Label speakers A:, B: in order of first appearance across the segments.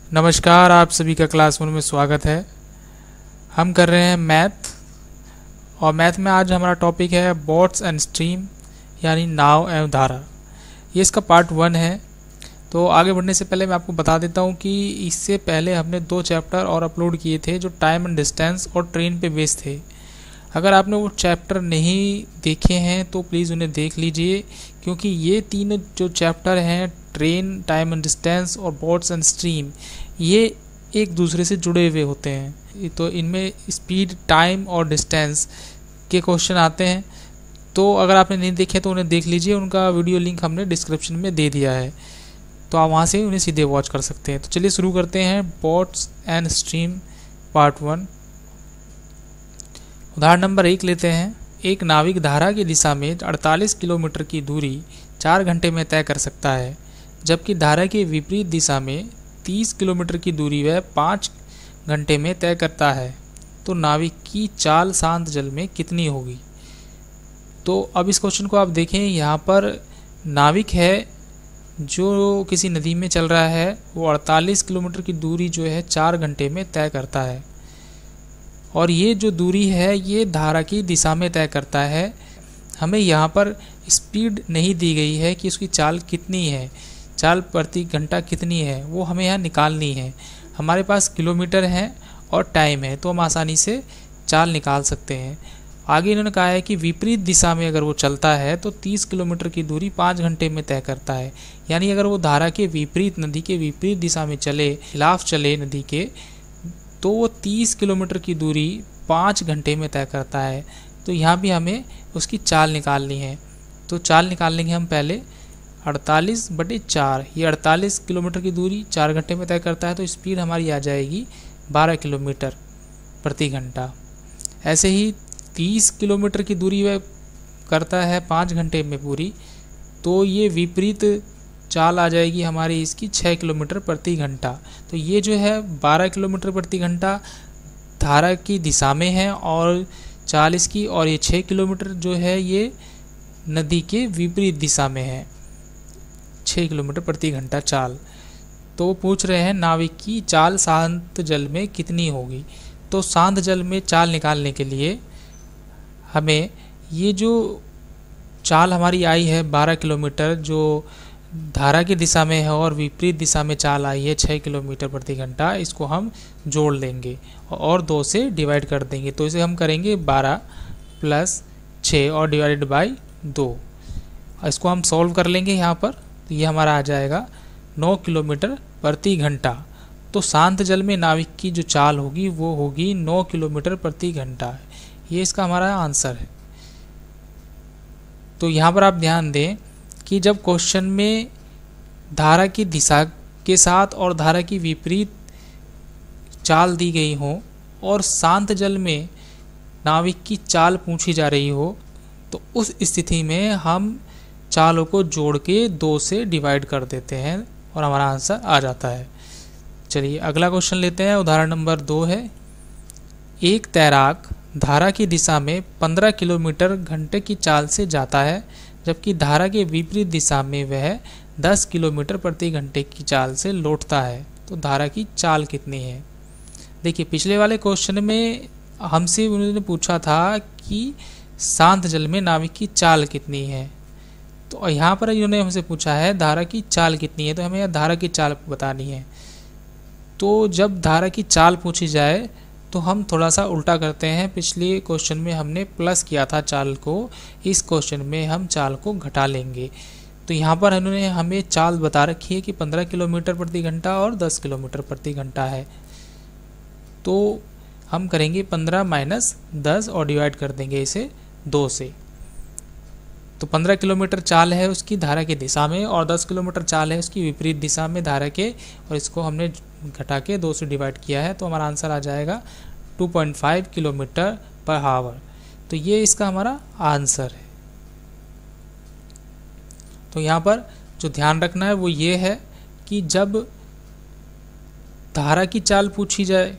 A: नमस्कार, आप सभी का क्लासरूम में स्वागत है। हम कर रहे हैं मैथ, और मैथ में आज हमारा टॉपिक है बोट्स एंड स्ट्रीम, यानी नाव एवं धारा। ये इसका पार्ट 1 है। तो आगे बढ़ने से पहले मैं आपको बता देता हूँ कि इससे पहले हमने 2 चैप्टर और अपलोड किए थे जो टाइम एंड डिस्टेंस और ट्रेन पे बेस्ड थे। अगर आपने वो चैप्टर नहीं देखे हैं तो प्लीज़ उन्हें देख लीजिए, क्योंकि ये तीनों जो चैप्टर हैं, ट्रेन, टाइम एंड डिस्टेंस और बोट्स एंड स्ट्रीम, ये एक दूसरे से जुड़े हुए होते हैं। तो इनमें स्पीड, टाइम और डिस्टेंस के क्वेश्चन आते हैं। तो अगर आपने नहीं देखे तो उन्हें देख लीजिए, उनका वीडियो लिंक हमने डिस्क्रिप्शन में दे दिया है, तो आप वहाँ से उन्हें सीधे वॉच कर सकते हैं। तो चलिए शुरू करते हैं बोट्स एंड स्ट्रीम पार्ट 1। उदाहरण नंबर 1 लेते हैं। एक नाविक धारा की दिशा में 48 किलोमीटर की दूरी 4 घंटे में तय कर सकता है, जबकि धारा के विपरीत दिशा में 30 किलोमीटर की दूरी वह 5 घंटे में तय करता है। तो नाविक की चाल शांत जल में कितनी होगी? तो अब इस क्वेश्चन को आप देखें, यहाँ पर नाविक है जो किसी नदी में चल रहा है, वो 48 किलोमीटर की दूरी जो है 4 घंटे में तय करता है, और ये जो दूरी है ये धारा की दिशा में तय करता है। हमें यहाँ पर स्पीड नहीं दी गई है कि उसकी चाल कितनी है, चाल प्रति घंटा कितनी है, वो हमें यहाँ निकालनी है। हमारे पास किलोमीटर है और टाइम है, तो हम आसानी से चाल निकाल सकते हैं। आगे इन्होंने कहा है कि विपरीत दिशा में अगर वो चलता है तो 30 किलोमीटर की दूरी 5 घंटे में तय करता है। यानी अगर वो धारा के विपरीत, नदी के विपरीत दिशा में चले, खिलाफ चले नदी के, तो वो 30 किलोमीटर की दूरी 5 घंटे में तय करता है। तो यहाँ भी हमें उसकी चाल निकालनी है। तो चाल निकालेंगे हम पहले 48/4। ये 48 किलोमीटर की दूरी 4 घंटे में तय करता है, तो स्पीड हमारी आ जाएगी 12 किलोमीटर प्रति घंटा। ऐसे ही 30 किलोमीटर की दूरी वह करता है 5 घंटे में पूरी, तो ये विपरीत चाल आ जाएगी हमारी इसकी 6 किलोमीटर प्रति घंटा। तो ये जो है 12 किलोमीटर प्रति घंटा धारा की दिशा में है और चाल इसकी, और ये 6 किलोमीटर जो है ये नदी के विपरीत दिशा में है, 6 किलोमीटर प्रति घंटा चाल। तो वो पूछ रहे हैं नाविक की चाल शांत जल में कितनी होगी। तो शांत जल में चाल निकालने के लिए हमें ये जो चाल हमारी आई है 12 किलोमीटर, जो धारा की दिशा में है, और विपरीत दिशा में चाल आई है 6 किलोमीटर प्रति घंटा, इसको हम जोड़ लेंगे और 2 से डिवाइड कर देंगे। तो इसे हम करेंगे 12 + 6 और डिवाइडेड बाई 2। इसको हम सॉल्व कर लेंगे यहाँ पर, तो ये हमारा आ जाएगा 9 किलोमीटर प्रति घंटा। तो शांत जल में नाविक की जो चाल होगी वो होगी 9 किलोमीटर प्रति घंटा। ये इसका हमारा आंसर है। तो यहाँ पर आप ध्यान दें कि जब क्वेश्चन में धारा की दिशा के साथ और धारा की विपरीत चाल दी गई हो और शांत जल में नाविक की चाल पूछी जा रही हो, तो उस स्थिति में हम चालों को जोड़ के 2 से डिवाइड कर देते हैं और हमारा आंसर आ जाता है। चलिए अगला क्वेश्चन लेते हैं। उदाहरण नंबर 2 है। एक तैराक धारा की दिशा में 15 किलोमीटर घंटे की चाल से जाता है, जबकि धारा के विपरीत दिशा में वह 10 किलोमीटर प्रति घंटे की चाल से लौटता है। तो धारा की चाल कितनी है? देखिए, पिछले वाले क्वेश्चन में हमसे उन्होंने पूछा था कि शांत जल में नाविक की चाल कितनी है, तो यहाँ पर इन्होंने हमसे पूछा है धारा की चाल कितनी है। तो हमें यहाँ धारा की चाल बतानी है। तो जब धारा की चाल पूछी जाए तो हम थोड़ा सा उल्टा करते हैं। पिछले क्वेश्चन में हमने प्लस किया था चाल को, इस क्वेश्चन में हम चाल को घटा लेंगे। तो यहाँ पर इन्होंने हमें चाल बता रखी है कि 15 किलोमीटर प्रति घंटा और 10 किलोमीटर प्रति घंटा है। तो हम करेंगे 15 - 10 और डिवाइड कर देंगे इसे 2 से। तो 15 किलोमीटर चाल है उसकी धारा की दिशा में, और 10 किलोमीटर चाल है उसकी विपरीत दिशा में धारा के, और इसको हमने घटा के 2 से डिवाइड किया है। तो हमारा आंसर आ जाएगा 2.5 किलोमीटर पर आवर। तो ये इसका हमारा आंसर है। तो यहाँ पर जो ध्यान रखना है वो ये है कि जब धारा की चाल पूछी जाए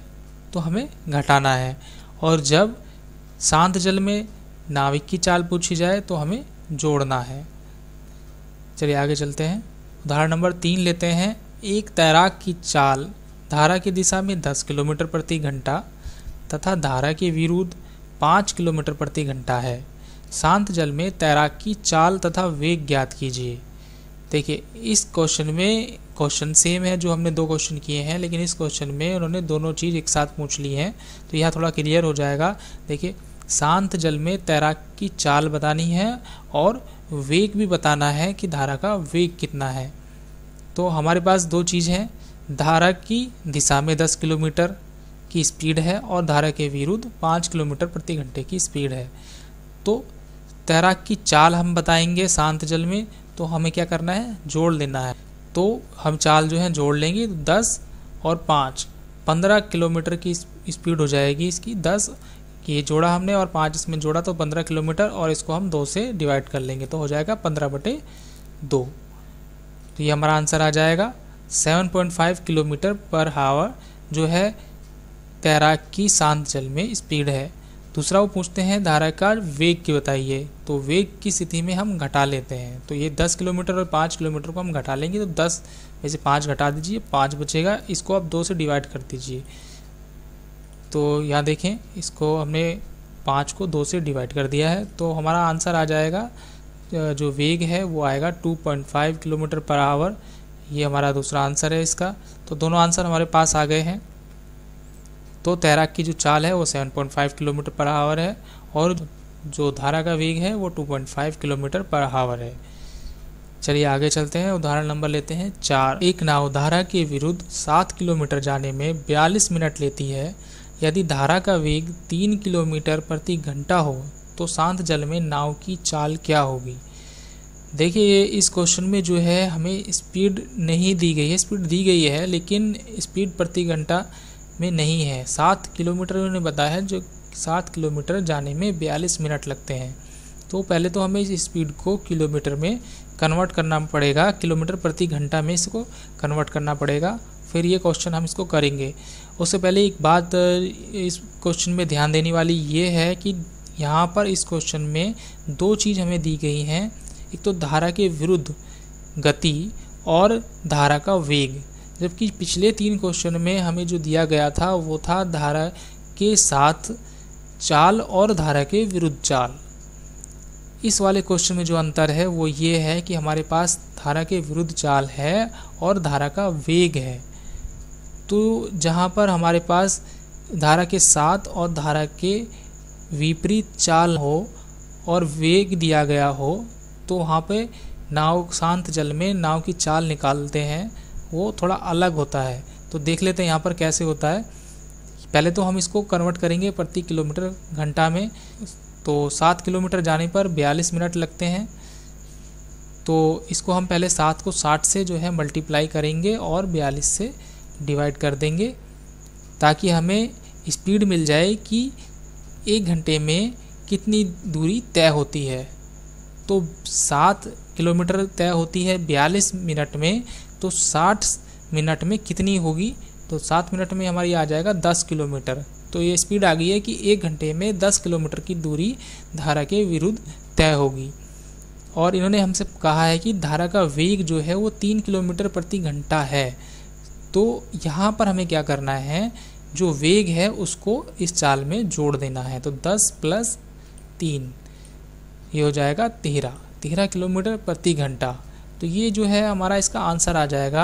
A: तो हमें घटाना है, और जब शांत जल में नाविक की चाल पूछी जाए तो हमें जोड़ना है। चलिए आगे चलते हैं। उदाहरण नंबर 3 लेते हैं। एक तैराक की चाल धारा की दिशा में 10 किलोमीटर प्रति घंटा तथा धारा के विरुद्ध 5 किलोमीटर प्रति घंटा है। शांत जल में तैराकी चाल तथा वेग ज्ञात कीजिए। देखिए इस क्वेश्चन में क्वेश्चन सेम है जो हमने 2 क्वेश्चन किए हैं, लेकिन इस क्वेश्चन में उन्होंने दोनों चीज़ एक साथ पूछ ली हैं, तो यह थोड़ा क्लियर हो जाएगा। देखिए शांत जल में तैराकी चाल बतानी है और वेग भी बताना है कि धारा का वेग कितना है। तो हमारे पास 2 चीज़ हैं, धारा की दिशा में 10 किलोमीटर की स्पीड है और धारा के विरुद्ध 5 किलोमीटर प्रति घंटे की स्पीड है। तो तैराक की चाल हम बताएंगे शांत जल में, तो हमें क्या करना है, जोड़ लेना है। तो हम चाल जो है जोड़ लेंगे, 10 और 5 15 किलोमीटर की स्पीड हो जाएगी इसकी। 10 ये जोड़ा हमने और 5 इसमें जोड़ा तो 15 किलोमीटर, और इसको हम 2 से डिवाइड कर लेंगे तो हो जाएगा 15/2। तो ये हमारा आंसर आ जाएगा 7.5 किलोमीटर पर हावर जो है तैराक की शांत जल में स्पीड है। दूसरा वो पूछते हैं धारा का वेग की बताइए, तो वेग की स्थिति में हम घटा लेते हैं। तो ये 10 किलोमीटर और 5 किलोमीटर को हम घटा लेंगे, तो 10 में से 5 घटा दीजिए, 5 बचेगा, इसको आप 2 से डिवाइड कर दीजिए। तो यहाँ देखें इसको हमने 5 को 2 से डिवाइड कर दिया है, तो हमारा आंसर आ जाएगा जो वेग है वो आएगा 2.5 किलोमीटर पर आवर। ये हमारा दूसरा आंसर है इसका। तो दोनों आंसर हमारे पास आ गए हैं। तो तैराक की जो चाल है वो 7.5 किलोमीटर पर आवर है और जो धारा का वेग है वो 2.5 किलोमीटर पर आवर है। चलिए आगे चलते हैं, उदाहरण नंबर लेते हैं 4। एक नाव धारा के विरुद्ध 7 किलोमीटर जाने में 42 मिनट लेती है। यदि धारा का वेग 3 किलोमीटर प्रति घंटा हो तो शांत जल में नाव की चाल क्या होगी। देखिए इस क्वेश्चन में जो है हमें स्पीड नहीं दी गई है, स्पीड दी गई है लेकिन स्पीड प्रति घंटा में नहीं है। 7 किलोमीटर उन्होंने बताया है, जो 7 किलोमीटर जाने में 42 मिनट लगते हैं। तो पहले तो हमें इस स्पीड को किलोमीटर में कन्वर्ट करना पड़ेगा, किलोमीटर प्रति घंटा में इसको कन्वर्ट करना पड़ेगा, फिर ये क्वेश्चन हम इसको करेंगे। उससे पहले एक बात इस क्वेश्चन में ध्यान देने वाली ये है कि यहाँ पर इस क्वेश्चन में 2 चीज़ हमें दी गई हैं, एक तो धारा के विरुद्ध गति और धारा का वेग। जबकि पिछले 3 क्वेश्चन में हमें जो दिया गया था वो था धारा के साथ चाल और धारा के विरुद्ध चाल। इस वाले क्वेश्चन में जो अंतर है वो ये है कि हमारे पास धारा के विरुद्ध चाल है और धारा का वेग है। तो जहाँ पर हमारे पास धारा के साथ और धारा के विपरीत चाल हो और वेग दिया गया हो, तो वहाँ पे नाव शांत जल में नाव की चाल निकालते हैं वो थोड़ा अलग होता है। तो देख लेते हैं यहाँ पर कैसे होता है। पहले तो हम इसको कन्वर्ट करेंगे प्रति किलोमीटर घंटा में। तो 7 किलोमीटर जाने पर 42 मिनट लगते हैं। तो इसको हम पहले 7 को 60 से जो है मल्टीप्लाई करेंगे और 42 से डिवाइड कर देंगे, ताकि हमें स्पीड मिल जाए कि 1 घंटे में कितनी दूरी तय होती है। तो 7 किलोमीटर तय होती है 42 मिनट में, तो 60 मिनट में कितनी होगी, तो 7 मिनट में हमारी आ जाएगा 10 किलोमीटर। तो ये स्पीड आ गई है कि 1 घंटे में 10 किलोमीटर की दूरी धारा के विरुद्ध तय होगी। और इन्होंने हमसे कहा है कि धारा का वेग जो है वो 3 किलोमीटर प्रति घंटा है। तो यहाँ पर हमें क्या करना है, जो वेग है उसको इस चाल में जोड़ देना है। तो 10 + 3 ये हो जाएगा 13 किलोमीटर प्रति घंटा। तो ये जो है हमारा इसका आंसर आ जाएगा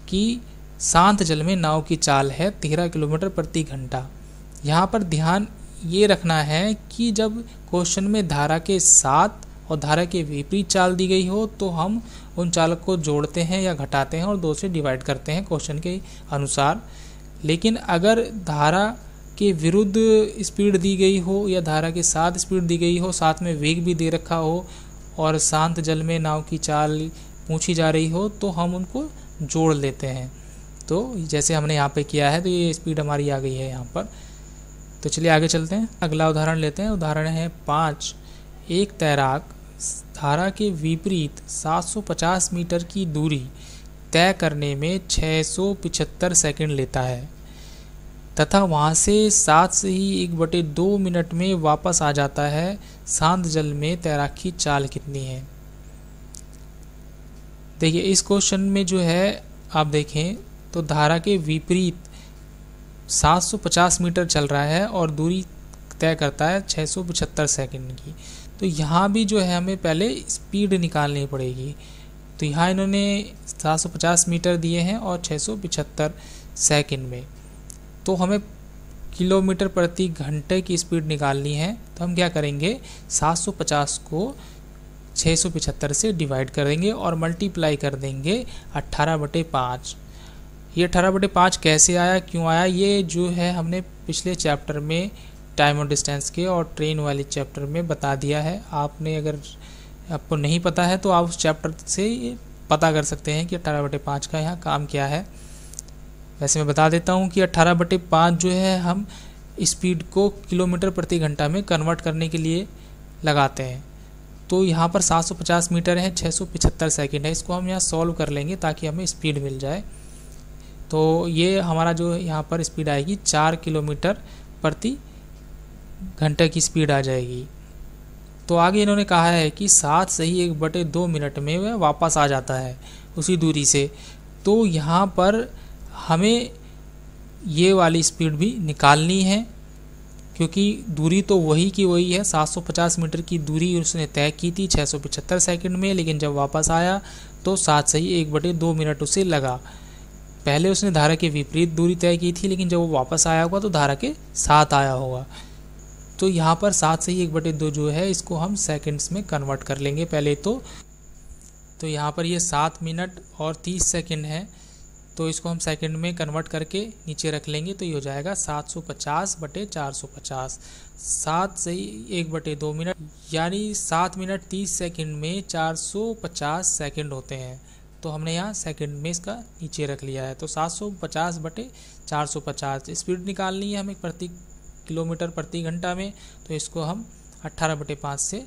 A: कि शांत जल में नाव की चाल है 13 किलोमीटर प्रति घंटा। यहाँ पर ध्यान ये रखना है कि जब क्वेश्चन में धारा के साथ और धारा के विपरीत चाल दी गई हो तो हम उन चालक को जोड़ते हैं या घटाते हैं और 2 से डिवाइड करते हैं क्वेश्चन के अनुसार। लेकिन अगर धारा के विरुद्ध स्पीड दी गई हो या धारा के साथ स्पीड दी गई हो, साथ में वेग भी दे रखा हो और शांत जल में नाव की चाल पूछी जा रही हो, तो हम उनको जोड़ लेते हैं। तो जैसे हमने यहाँ पे किया है, तो ये स्पीड हमारी आ गई है यहाँ पर। तो चलिए आगे चलते हैं, अगला उदाहरण लेते हैं। उदाहरण है 5। एक तैराक धारा के विपरीत 750 मीटर की दूरी तय करने में 675 सेकंड लेता है तथा वहाँ से 7 से ही 1/2 मिनट में वापस आ जाता है। शांत जल में तैराकी चाल कितनी है। देखिए इस क्वेश्चन में जो है आप देखें तो धारा के विपरीत 750 मीटर चल रहा है और दूरी तय करता है 675 सेकंड की। तो यहाँ भी जो है हमें पहले स्पीड निकालनी पड़ेगी। तो यहाँ इन्होंने 750 मीटर दिए हैं और 675 सेकंड में, तो हमें किलोमीटर प्रति घंटे की स्पीड निकालनी है। तो हम क्या करेंगे, 750 को 675 से डिवाइड कर देंगे और मल्टीप्लाई कर देंगे 18/5। ये 18/5 कैसे आया, क्यों आया, ये जो है हमने पिछले चैप्टर में टाइम और डिस्टेंस के और ट्रेन वाले चैप्टर में बता दिया है। आपने अगर आपको नहीं पता है तो आप उस चैप्टर से पता कर सकते हैं कि 18/5 का यहाँ काम क्या है। वैसे मैं बता देता हूँ कि 18/5 जो है हम स्पीड को किलोमीटर प्रति घंटा में कन्वर्ट करने के लिए लगाते हैं। तो यहाँ पर 750 मीटर है, 675 सेकंड है, इसको हम यहाँ सॉल्व कर लेंगे ताकि हमें स्पीड मिल जाए। तो ये हमारा जो यहाँ पर स्पीड आएगी 4 किलोमीटर प्रति घंटे की स्पीड आ जाएगी। तो आगे इन्होंने कहा है कि 7 सही 1/2 मिनट में वह वापस आ जाता है उसी दूरी से। तो यहाँ पर हमें ये वाली स्पीड भी निकालनी है, क्योंकि दूरी तो वही की वही है। 750 मीटर की दूरी उसने तय की थी 675 सेकंड में, लेकिन जब वापस आया तो 7 सही 1/2 मिनट उसे लगा। पहले उसने धारा के विपरीत दूरी तय की थी, लेकिन जब वो वापस आया होगा तो धारा के साथ आया होगा। तो यहाँ पर 7 सही 1/2 जो है इसको हम सेकंड्स में कन्वर्ट कर लेंगे पहले। तो यहाँ पर ये 7 मिनट और 30 सेकंड है, तो इसको हम सेकंड में कन्वर्ट करके नीचे रख लेंगे। तो ये हो जाएगा 750/450। 7 सही 1/2 मिनट, यानी 7 मिनट 30 सेकंड में 450 सेकंड होते हैं। तो हमने यहाँ सेकंड में इसका नीचे रख लिया है। तो 750/450 स्पीड निकालनी है हमें प्रति किलोमीटर प्रति घंटा में। तो इसको हम 18/5 से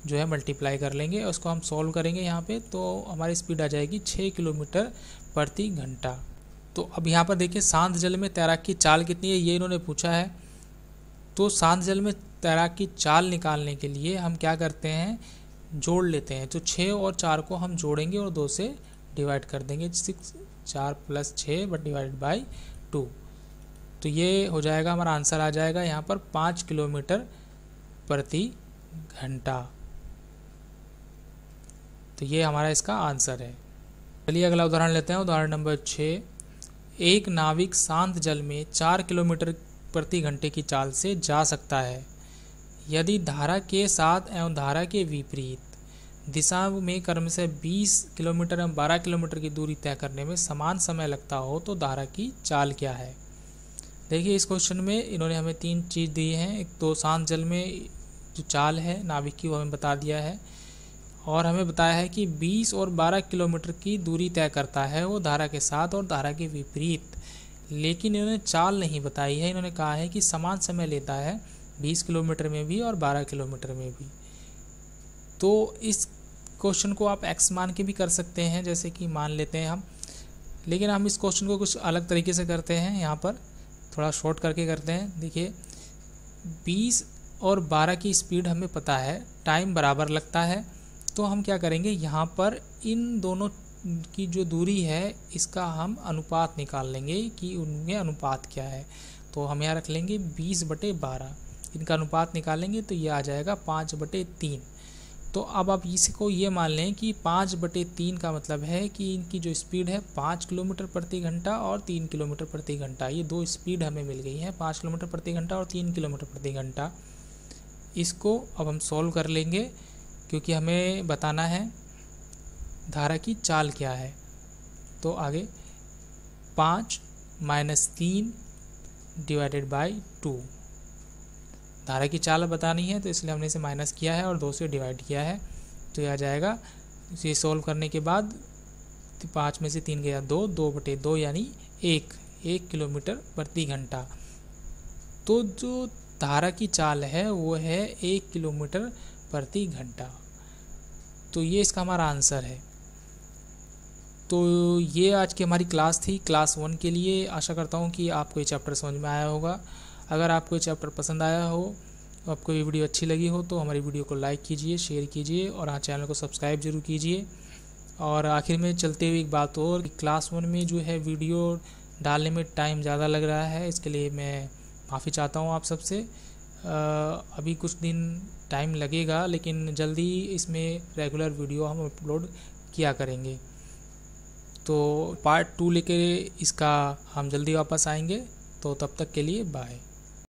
A: जो है मल्टीप्लाई कर लेंगे और उसको हम सॉल्व करेंगे यहाँ पे। तो हमारी स्पीड आ जाएगी 6 किलोमीटर प्रति घंटा। तो अब यहाँ पर देखिए शांत जल में तैराक की चाल कितनी है, ये इन्होंने पूछा है। तो शांत जल में तैराक की चाल निकालने के लिए हम क्या करते हैं, जोड़ लेते हैं। तो 6 और 4 को हम जोड़ेंगे और 2 से डिवाइड कर देंगे। 4 + 6 डिवाइड बाई 2। तो ये हो जाएगा, हमारा आंसर आ जाएगा यहाँ पर 5 किलोमीटर प्रति घंटा। तो ये हमारा इसका आंसर है। चलिए अगला उदाहरण लेते हैं। उदाहरण नंबर 6। एक नाविक शांत जल में 4 किलोमीटर प्रति घंटे की चाल से जा सकता है यदि धारा के साथ एवं धारा के विपरीत दिशा में क्रमशः 20 किलोमीटर एवं 12 किलोमीटर की दूरी तय करने में समान समय लगता हो तो धारा की चाल क्या है। देखिए इस क्वेश्चन में इन्होंने हमें 3 चीज़ दी हैं। एक तो शांत जल में जो चाल है नाविक की वो हमें बता दिया है, और हमें बताया है कि 20 और 12 किलोमीटर की दूरी तय करता है वो धारा के साथ और धारा के विपरीत। लेकिन इन्होंने चाल नहीं बताई है, इन्होंने कहा है कि समान समय लेता है 20 किलोमीटर में भी और 12 किलोमीटर में भी। तो इस क्वेश्चन को आप x मान के भी कर सकते हैं, जैसे कि मान लेते हैं हम, लेकिन हम इस क्वेश्चन को कुछ अलग तरीके से करते हैं। यहाँ पर थोड़ा शॉर्ट करके करते हैं। देखिए 20 और 12 की स्पीड हमें पता है, टाइम बराबर लगता है। तो हम क्या करेंगे, यहाँ पर इन दोनों की जो दूरी है इसका हम अनुपात निकाल लेंगे कि उनमें अनुपात क्या है। तो हम यहाँ रख लेंगे 20/12, इनका अनुपात निकालेंगे तो ये आ जाएगा 5/3। तो अब आप इसको ये मान लें कि 5/3 का मतलब है कि इनकी जो स्पीड है 5 किलोमीटर प्रति घंटा और 3 किलोमीटर प्रति घंटा। ये 2 स्पीड हमें मिल गई है, 5 किलोमीटर प्रति घंटा और 3 किलोमीटर प्रति घंटा। इसको अब हम सॉल्व कर लेंगे क्योंकि हमें बताना है धारा की चाल क्या है। तो आगे 5 - 3 डिवाइडेड बाई 2, धारा की चाल बतानी है तो इसलिए हमने इसे माइनस किया है और 2 से डिवाइड किया है। तो यह आ जाएगा, इसे सॉल्व करने के बाद 5 में से 3 गया 2, 2/2 यानी 1 किलोमीटर प्रति घंटा। तो जो धारा की चाल है वो है 1 किलोमीटर प्रति घंटा। तो ये इसका हमारा आंसर है। तो ये आज की हमारी क्लास थी, क्लास 1 के लिए। आशा करता हूँ कि आपको ये चैप्टर समझ में आया होगा। अगर आपको ये चैप्टर पसंद आया हो, आपको ये वीडियो अच्छी लगी हो तो हमारी वीडियो को लाइक कीजिए, शेयर कीजिए और हाँ चैनल को सब्सक्राइब जरूर कीजिए। और आखिर में चलते हुए एक बात और, क्लास 1 में जो है वीडियो डालने में टाइम ज़्यादा लग रहा है, इसके लिए मैं माफ़ी चाहता हूँ आप सबसे। अभी कुछ दिन टाइम लगेगा, लेकिन जल्दी इसमें रेगुलर वीडियो हम अपलोड किया करेंगे। तो पार्ट 2 लेके इसका हम जल्दी वापस आएंगे। तो तब तक के लिए बाय।